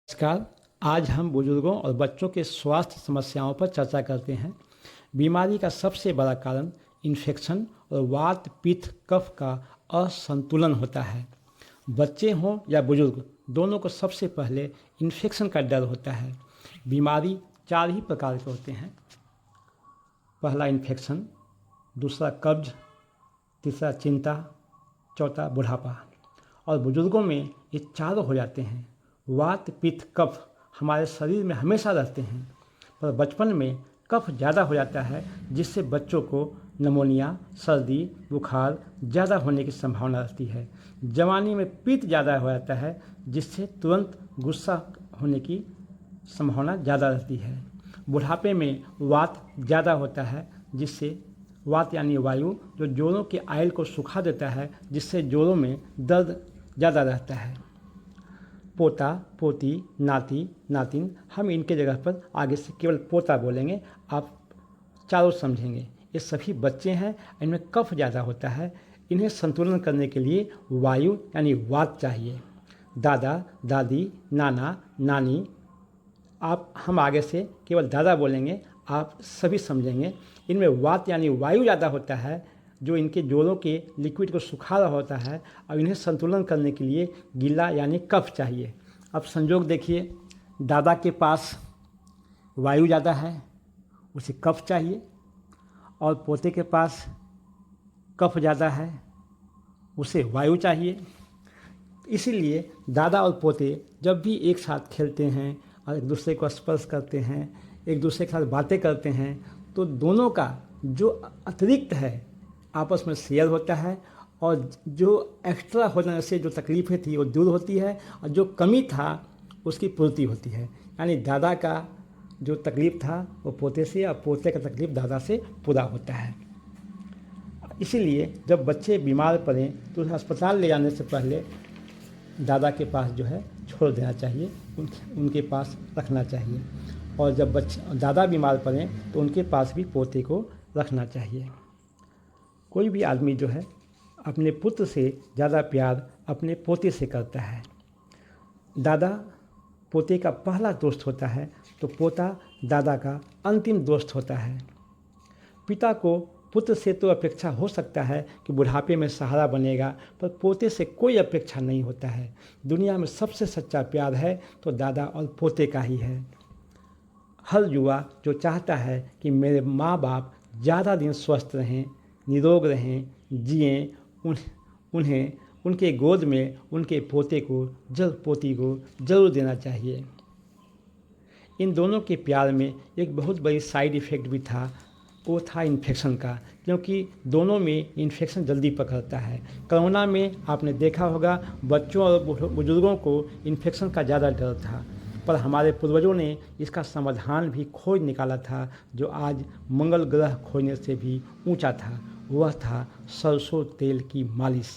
नमस्कार। आज हम बुजुर्गों और बच्चों के स्वास्थ्य समस्याओं पर चर्चा करते हैं। बीमारी का सबसे बड़ा कारण इन्फेक्शन और वात पित्त कफ का असंतुलन होता है। बच्चे हों या बुजुर्ग, दोनों को सबसे पहले इन्फेक्शन का डर होता है। बीमारी 4 ही प्रकार के होते हैं। पहला इन्फेक्शन, दूसरा कब्ज, तीसरा चिंता, चौथा बुढ़ापा। और बुजुर्गों में ये चारों हो जाते हैं। वात पित्त कफ हमारे शरीर में हमेशा रहते हैं, पर बचपन में कफ ज़्यादा हो जाता है, जिससे बच्चों को निमोनिया, सर्दी, बुखार ज़्यादा होने की संभावना रहती है। जवानी में पित्त ज़्यादा हो जाता है, जिससे तुरंत गुस्सा होने की संभावना ज़्यादा रहती है। बुढ़ापे में वात ज़्यादा होता है, जिससे वात यानी वायु जो जोड़ों के आयल को सुखा देता है, जिससे जोड़ों में दर्द ज़्यादा रहता है। पोता, पोती, नाती, नातिन, हम इनके जगह पर आगे से केवल पोता बोलेंगे, आप चारों समझेंगे। ये सभी बच्चे हैं, इनमें कफ ज़्यादा होता है। इन्हें संतुलन करने के लिए वायु यानी वात चाहिए। दादा, दादी, नाना, नानी, हम आगे से केवल दादा बोलेंगे, आप सभी समझेंगे। इनमें वात यानी वायु ज़्यादा होता है, जो इनके जोड़ों के लिक्विड को सुखा रहा होता है, और इन्हें संतुलन करने के लिए गीला यानी कफ चाहिए। अब संजोग देखिए, दादा के पास वायु ज़्यादा है, उसे कफ चाहिए, और पोते के पास कफ ज़्यादा है, उसे वायु चाहिए। इसीलिए दादा और पोते जब भी एक साथ खेलते हैं और एक दूसरे को स्पर्श करते हैं, एक दूसरे के साथ बातें करते हैं, तो दोनों का जो अतिरिक्त है आपस में शेयर होता है, और जो एक्स्ट्रा होने से जो तकलीफ़ें थी वो दूर होती है, और जो कमी था उसकी पूर्ति होती है। यानी दादा का जो तकलीफ़ था वो पोते से, और पोते का तकलीफ़ दादा से पूरा होता है। इसीलिए जब बच्चे बीमार पड़ें तो अस्पताल ले जाने से पहले दादा के पास जो है छोड़ देना चाहिए, उनके पास रखना चाहिए। और जब दादा बीमार पड़ें तो उनके पास भी पोते को रखना चाहिए। कोई भी आदमी जो है अपने पुत्र से ज़्यादा प्यार अपने पोते से करता है। दादा पोते का पहला दोस्त होता है, तो पोता दादा का अंतिम दोस्त होता है। पिता को पुत्र से तो अपेक्षा हो सकता है कि बुढ़ापे में सहारा बनेगा, पर पोते से कोई अपेक्षा नहीं होता है। दुनिया में सबसे सच्चा प्यार है तो दादा और पोते का ही है। हर युवा जो चाहता है कि मेरे माँ बाप ज़्यादा दिन स्वस्थ रहें, निरोग रहें, जिएँ, उन्हें उनके गोद में उनके पोते को पोती को ज़रूर देना चाहिए। इन दोनों के प्यार में एक बहुत बड़ी साइड इफ़ेक्ट भी था, वो था इन्फेक्शन का, क्योंकि दोनों में इन्फेक्शन जल्दी पकड़ता है। कोरोना में आपने देखा होगा बच्चों और बुजुर्गों को इन्फेक्शन का ज़्यादा डर था, पर हमारे पूर्वजों ने इसका समाधान भी खोज निकाला था, जो आज मंगल ग्रह खोजने से भी ऊंचा था। वह था सरसों तेल की मालिश।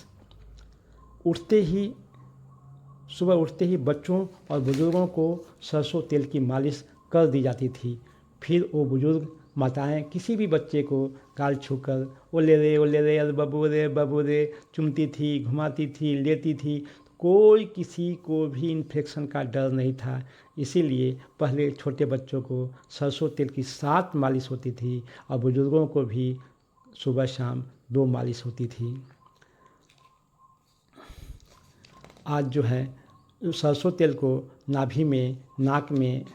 सुबह उठते ही बच्चों और बुजुर्गों को सरसों तेल की मालिश कर दी जाती थी। फिर वो बुजुर्ग माताएं किसी भी बच्चे को गाल छूकर ओ ले रे अरे बबू रे चुमती थी, घुमाती थी, लेती थी। कोई किसी को भी इन्फेक्शन का डर नहीं था। इसीलिए पहले छोटे बच्चों को सरसों तेल की 7 मालिश होती थी, और बुजुर्गों को भी सुबह शाम 2 मालिश होती थी। आज जो है सरसों तेल को नाभि में, नाक में,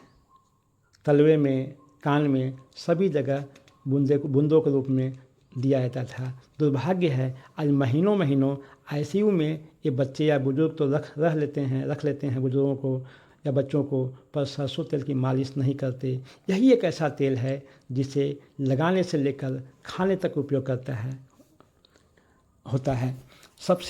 तलवे में, कान में, सभी जगह बूंदों के रूप में दिया जाता था। दुर्भाग्य है आज महीनों आईसीयू में ये बच्चे या बुजुर्ग तो रख लेते हैं बुजुर्गों को या बच्चों को, पर सरसों तेल की मालिश नहीं करते। यही एक ऐसा तेल है जिसे लगाने से लेकर खाने तक उपयोग होता है।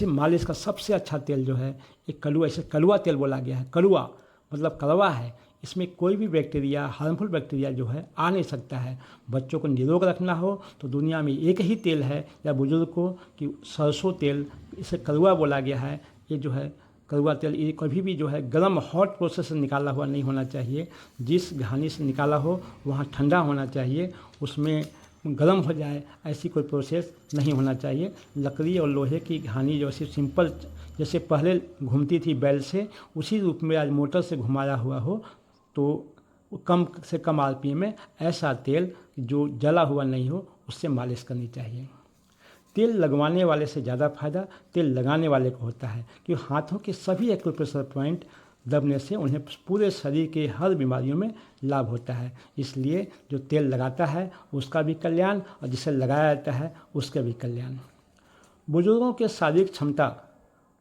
मालिश का सबसे अच्छा तेल जो है एक कलुआ तेल बोला गया है। कलुआ मतलब कड़वा है, इसमें कोई भी बैक्टीरिया, हार्मफुल बैक्टीरिया जो है आ नहीं सकता है। बच्चों को निरोग रखना हो तो दुनिया में एक ही तेल है, या बुजुर्ग को, कि सरसों तेल, इसे कड़वा बोला गया है। ये जो है कड़वा तेल, ये कभी भी जो है गर्म हॉट प्रोसेस से निकाला हुआ नहीं होना चाहिए। जिस घानी से निकाला हो वहाँ ठंडा होना चाहिए, उसमें गर्म हो जाए, ऐसी कोई प्रोसेस नहीं होना चाहिए। लकड़ी और लोहे की घानी जो ऐसी सिंपल जैसे पहले घूमती थी बैल से, उसी रूप में आज मोटर से घुमाया हुआ हो तो कम से कम आरपीएम में ऐसा तेल जो जला हुआ नहीं हो उससे मालिश करनी चाहिए। तेल लगवाने वाले से ज़्यादा फायदा तेल लगाने वाले को होता है, क्योंकि हाथों के सभी एक्यूप्रेशर पॉइंट दबने से उन्हें पूरे शरीर के हर बीमारियों में लाभ होता है। इसलिए जो तेल लगाता है उसका भी कल्याण और जिसे लगाया जाता है उसका भी कल्याण। बुजुर्गों के शारीरिक क्षमता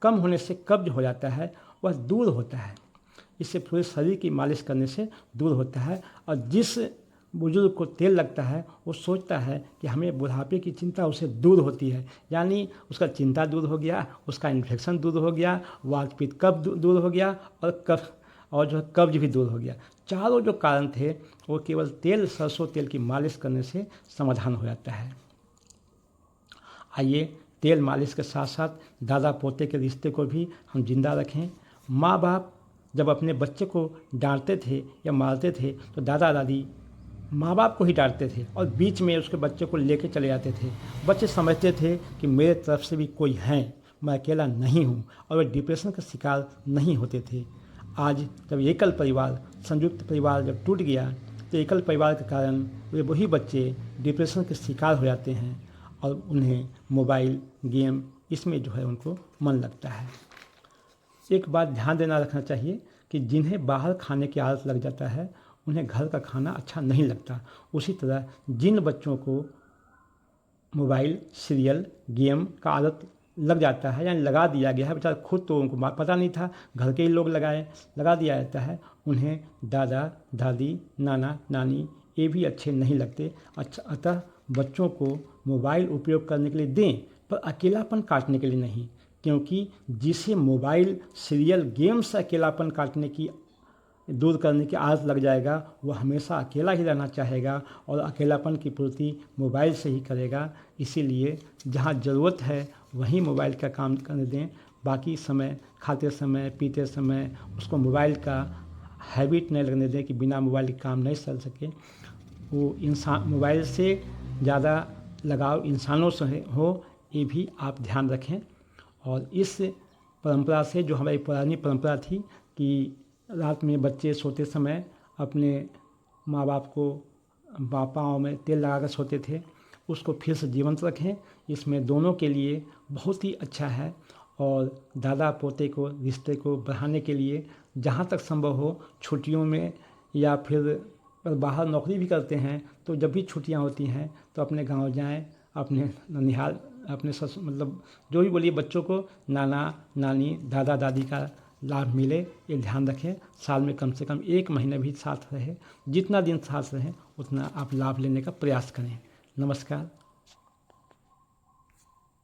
कम होने से कब्ज हो जाता है, वह दूर होता है। इससे पूरे शरीर की मालिश करने से दूर होता है। और जिस बुजुर्ग को तेल लगता है वो सोचता है कि हमें बुढ़ापे की चिंता उसे दूर होती है, यानी उसका चिंता दूर हो गया, उसका इन्फेक्शन दूर हो गया, वात पित्त कब्ज दूर हो गया और जो है कब्ज भी दूर हो गया। चारों जो कारण थे वो केवल तेल, सरसों तेल की मालिश करने से समाधान हो जाता है। आइए तेल मालिश के साथ साथ दादा पोते के रिश्ते को भी हम जिंदा रखें। माँ बाप जब अपने बच्चे को डांटते थे या मारते थे तो दादा दादी माँ बाप को ही डांटते थे और बीच में उसके बच्चे को लेके चले जाते थे। बच्चे समझते थे कि मेरे तरफ से भी कोई है, मैं अकेला नहीं हूँ, और वे डिप्रेशन का शिकार नहीं होते थे। आज जब एकल परिवार, संयुक्त परिवार जब टूट गया तो एकल परिवार के कारण वे वही बच्चे डिप्रेशन के शिकार हो जाते हैं और उन्हें मोबाइल गेम इसमें जो है उनको मन लगता है। एक बात ध्यान देना रखना चाहिए कि जिन्हें बाहर खाने की आदत लग जाता है उन्हें घर का खाना अच्छा नहीं लगता। उसी तरह जिन बच्चों को मोबाइल, सीरियल, गेम का आदत लग जाता है यानी लगा दिया गया है, बेचारा खुद तो उनको पता नहीं था, घर के ही लोग लगा दिया जाता है, उन्हें दादा दादी, नाना नानी ये भी अच्छे नहीं लगते। अच्छा, अतः बच्चों को मोबाइल उपयोग करने के लिए दें, पर अकेलापन काटने के लिए नहीं, क्योंकि जिसे मोबाइल, सीरियल, गेम से अकेलापन काटने की दूर करने की आदत लग जाएगा वह हमेशा अकेला ही रहना चाहेगा और अकेलापन की पूर्ति मोबाइल से ही करेगा। इसीलिए जहाँ ज़रूरत है वहीं मोबाइल का काम करने दें, बाकी समय खाते समय पीते समय उसको मोबाइल का हैबिट नहीं लगने दें कि बिना मोबाइल के काम नहीं चल सके। वो इंसान मोबाइल से ज़्यादा लगाव इंसानों से हो, ये भी आप ध्यान रखें। और इस परंपरा से जो हमारी पुरानी परंपरा थी कि रात में बच्चे सोते समय अपने माँ बाप को पाँव में तेल लगा कर सोते थे, उसको फिर से जीवंत रखें। इसमें दोनों के लिए बहुत ही अच्छा है। और दादा पोते को रिश्ते को बढ़ाने के लिए जहाँ तक संभव हो छुट्टियों में या फिर बाहर नौकरी भी करते हैं तो जब भी छुट्टियाँ होती हैं तो अपने गांव जाएं, अपने ननिहाल, अपने मतलब जो भी बोलिए बच्चों को नाना नानी, दादा दादी का लाभ मिले, ये ध्यान रखें। साल में कम से कम 1 महीना भी साथ रहे, जितना दिन साथ रहें उतना आप लाभ लेने का प्रयास करें। नमस्कार।